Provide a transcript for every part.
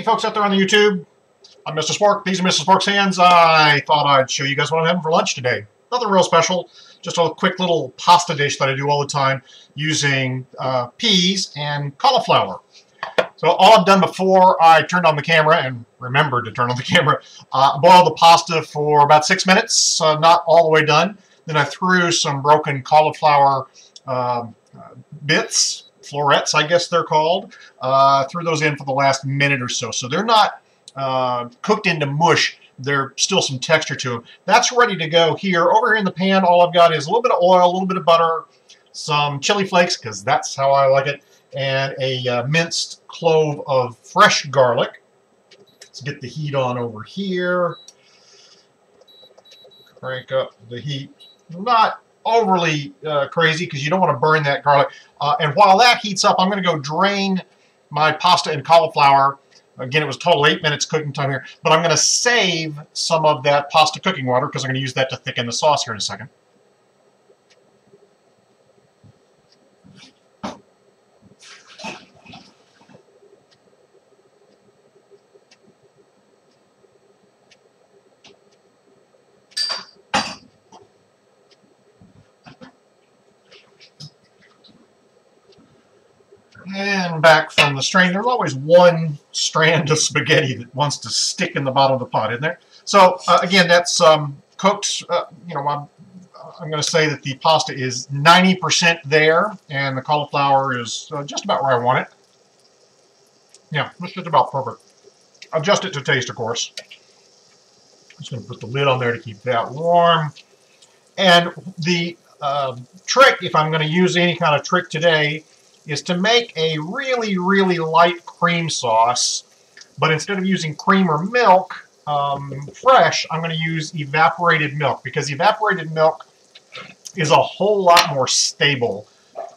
Hey folks out there on the YouTube, I'm Mr. Spork. These are Mr. Spork's hands. I thought I'd show you guys what I'm having for lunch today. Nothing real special, just a quick little pasta dish that I do all the time using peas and cauliflower. So all I've done before I turned on the camera, and remembered to turn on the camera, boiled the pasta for about 6 minutes, not all the way done. Then I threw some broken cauliflower bits, florets I guess they're called, threw those in for the last minute or so. So they're not cooked into mush, there's still some texture to them. That's ready to go here. Over here in the pan, all I've got is a little bit of oil, a little bit of butter, some chili flakes, because that's how I like it, and a minced clove of fresh garlic. Let's get the heat on over here. Crank up the heat. Not overly crazy, because you don't want to burn that garlic. And while that heats up, I'm going to go drain my pasta and cauliflower. Again, it was total 8 minutes cooking time here, but I'm going to save some of that pasta cooking water because I'm going to use that to thicken the sauce here in a second. And back from the strain, there's always one strand of spaghetti that wants to stick in the bottom of the pot, isn't there? So again, that's cooked. You know, I'm going to say that the pasta is 90% there, and the cauliflower is just about where I want it. Yeah, it's just about perfect. Adjust it to taste, of course. I'm just going to put the lid on there to keep that warm. And the trick, if I'm going to use any kind of trick today, is to make a really, really light cream sauce, but instead of using cream or milk fresh, I'm going to use evaporated milk, because evaporated milk is a whole lot more stable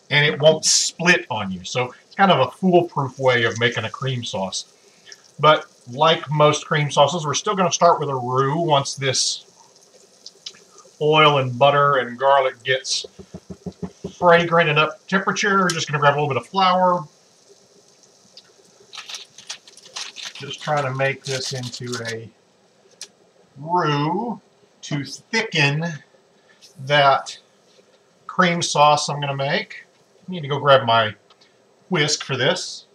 and it won't split on you. So it's kind of a foolproof way of making a cream sauce. But like most cream sauces, we're still going to start with a roux once this oil and butter and garlic gets fragrant and up temperature. We're just going to grab a little bit of flour. Just trying to make this into a roux to thicken that cream sauce I'm going to make. I need to go grab my whisk for this.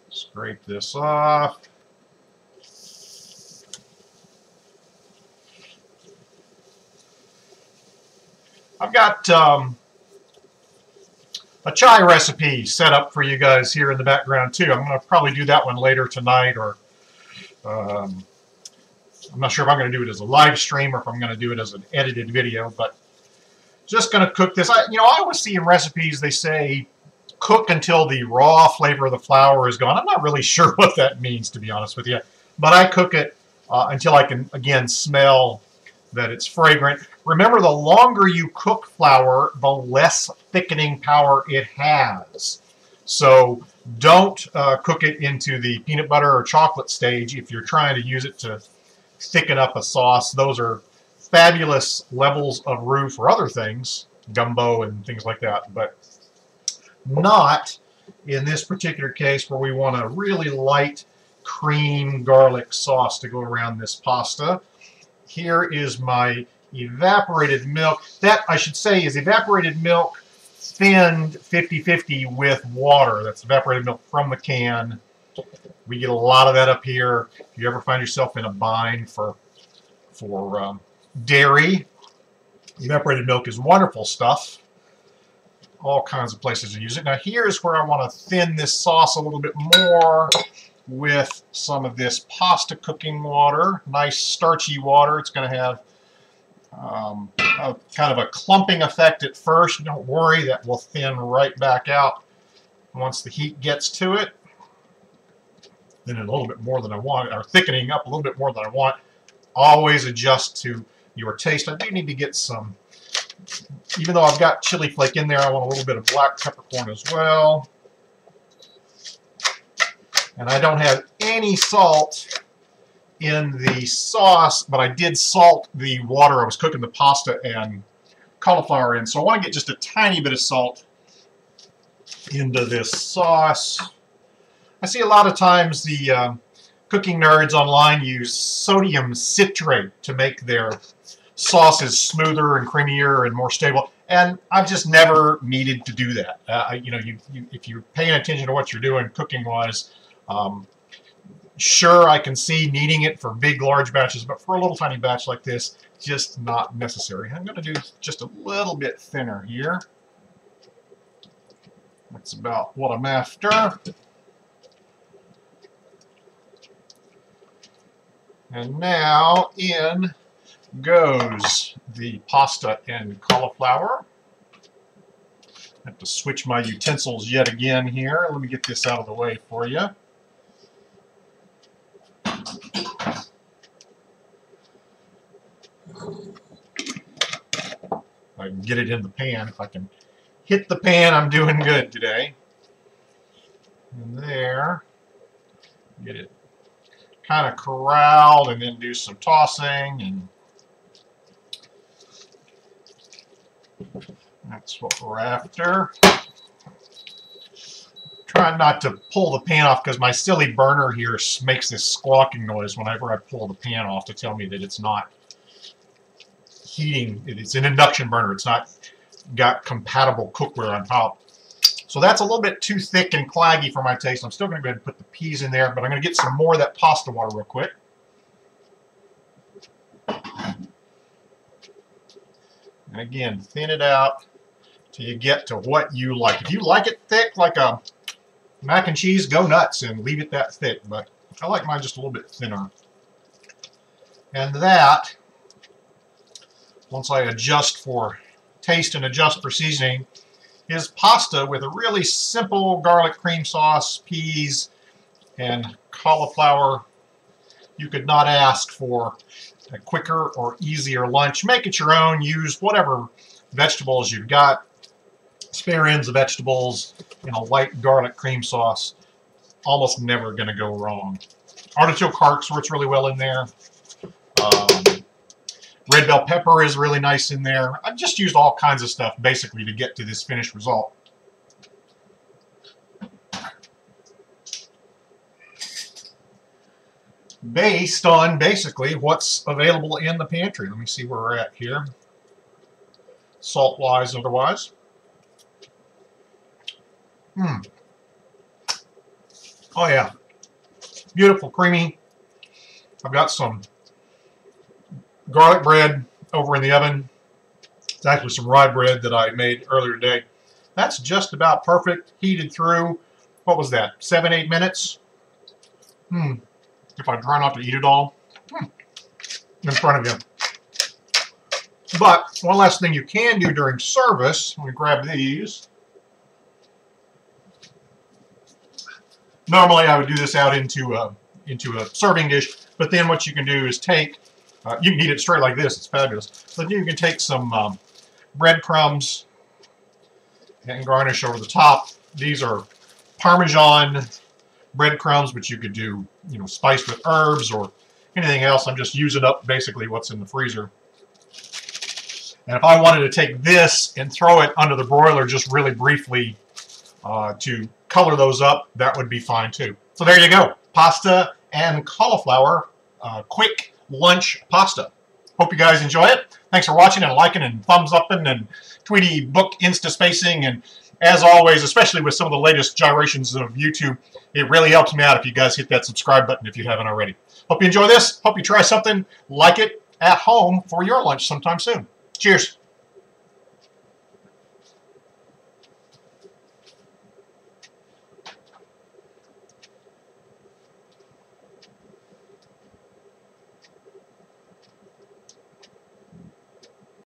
Scrape this off. I've got a chai recipe set up for you guys here in the background too. I'm going to probably do that one later tonight, or I'm not sure if I'm going to do it as a live stream or if I'm going to do it as an edited video, but just going to cook this. I always see in recipes they say cook until the raw flavor of the flour is gone. I'm not really sure what that means, to be honest with you, but I cook it until I can, again, smell that it's fragrant. Remember, the longer you cook flour, the less thickening power it has. So don't cook it into the peanut butter or chocolate stage if you're trying to use it to thicken up a sauce. Those are fabulous levels of roux for other things, gumbo and things like that, but not in this particular case where we want a really light cream garlic sauce to go around this pasta. Here is my evaporated milk. That, I should say, is evaporated milk thinned 50-50 with water. That's evaporated milk from the can. We get a lot of that up here. If you ever find yourself in a bind for dairy, evaporated milk is wonderful stuff. All kinds of places to use it. Now here's where I want to thin this sauce a little bit more with some of this pasta cooking water. Nice starchy water. It's going to have kind of a clumping effect at first. Don't worry, that will thin right back out once the heat gets to it. Then a little bit more than I want, or thickening up a little bit more than I want. Always adjust to your taste. I do need to get some, even though I've got chili flake in there, I want a little bit of black peppercorn as well. And I don't have any salt in the sauce, but I did salt the water I was cooking the pasta and cauliflower in. So I want to get just a tiny bit of salt into this sauce. I see a lot of times the cooking nerds online use sodium citrate to make their sauces smoother and creamier and more stable, and I've just never needed to do that. You know, if you're paying attention to what you're doing cooking-wise, sure, I can see needing it for big, large batches, but for a little tiny batch like this, just not necessary. I'm going to do just a little bit thinner here. That's about what I'm after. And now in goes the pasta and cauliflower. I have to switch my utensils yet again here. Let me get this out of the way for you. I can get it in the pan. If I can hit the pan, I'm doing good today. And there, get it kind of corralled, and then do some tossing, and that's what we're after. Trying not to pull the pan off because my silly burner here makes this squawking noise whenever I pull the pan off to tell me that it's not heating. It's an induction burner. It's not got compatible cookware on top. So that's a little bit too thick and claggy for my taste. I'm still going to go ahead and put the peas in there, but I'm going to get some more of that pasta water real quick. And again, thin it out till you get to what you like. If you like it thick, like a mac and cheese, go nuts and leave it that thick, but I like mine just a little bit thinner. And that, once I adjust for taste and adjust for seasoning, is pasta with a really simple garlic cream sauce, peas, and cauliflower. You could not ask for a quicker or easier lunch. Make it your own. Use whatever vegetables you've got. Spare ends of vegetables in a light garlic cream sauce. Almost never going to go wrong. Artichoke hearts works really well in there. Red bell pepper is really nice in there. I've just used all kinds of stuff basically to get to this finished result. Based on basically what's available in the pantry. Let me see where we're at here. Salt-wise, otherwise. Oh yeah. Beautiful, creamy. I've got some garlic bread over in the oven. It's actually some rye bread that I made earlier today. That's just about perfect. Heated through, what was that, 7-8 minutes? If I try not to eat it all in front of you. But one last thing you can do during service, let me grab these. Normally I would do this out into a serving dish, but then what you can do is take, you can eat it straight like this, it's fabulous. But you can take some breadcrumbs and garnish over the top. These are Parmesan breadcrumbs, which you could do, you know, spiced with herbs or anything else. I'm just using up basically what's in the freezer. And if I wanted to take this and throw it under the broiler just really briefly to color those up, that would be fine too. So there you go, pasta and cauliflower, quick lunch pasta. Hope you guys enjoy it. Thanks for watching and liking and thumbs upping and Tweety book insta spacing. And as always, especially with some of the latest gyrations of YouTube, it really helps me out if you guys hit that subscribe button if you haven't already. Hope you enjoy this. Hope you try something like it at home for your lunch sometime soon. Cheers.